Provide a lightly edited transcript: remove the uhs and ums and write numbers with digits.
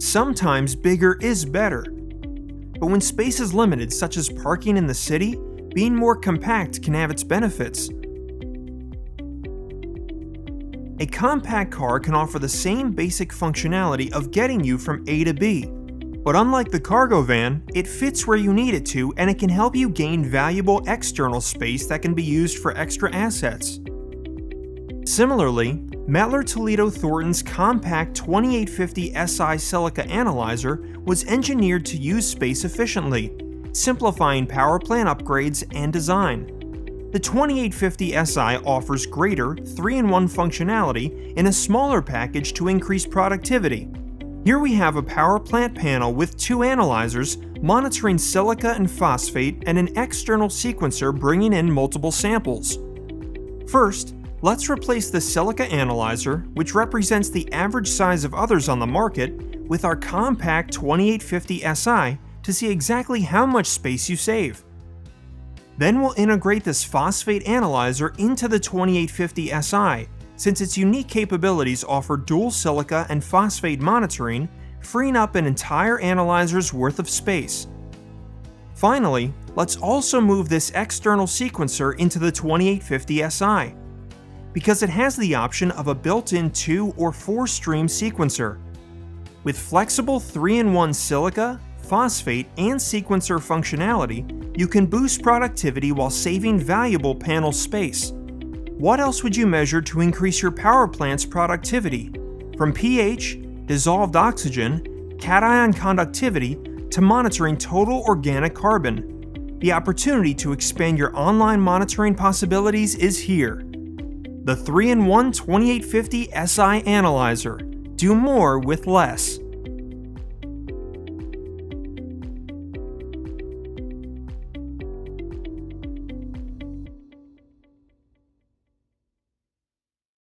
Sometimes bigger is better. But when space is limited, such as parking in the city, being more compact can have its benefits. A compact car can offer the same basic functionality of getting you from A to B. But unlike the cargo van, it fits where you need it to, and it can help you gain valuable external space that can be used for extra assets. Similarly, Mettler Toledo Thornton's compact 2850 SI silica analyzer was engineered to use space efficiently, simplifying power plant upgrades and design. The 2850 SI offers greater 3-in-1 functionality in a smaller package to increase productivity. Here we have a power plant panel with 2 analyzers monitoring silica and phosphate and an external sequencer bringing in multiple samples. First, let's replace the silica analyzer, which represents the average size of others on the market, with our compact 2850 SI to see exactly how much space you save. Then we'll integrate this phosphate analyzer into the 2850 SI, since its unique capabilities offer dual silica and phosphate monitoring, freeing up an entire analyzer's worth of space. Finally, let's also move this external sequencer into the 2850 SI, because it has the option of a built-in 2 or 4-stream sequencer. With flexible 3-in-1 silica, phosphate, and sequencer functionality, you can boost productivity while saving valuable panel space. What else would you measure to increase your power plant's productivity? From pH, dissolved oxygen, cation conductivity, to monitoring total organic carbon. The opportunity to expand your online monitoring possibilities is here. The 3-in-1 2850 SI Analyzer. Do more with less.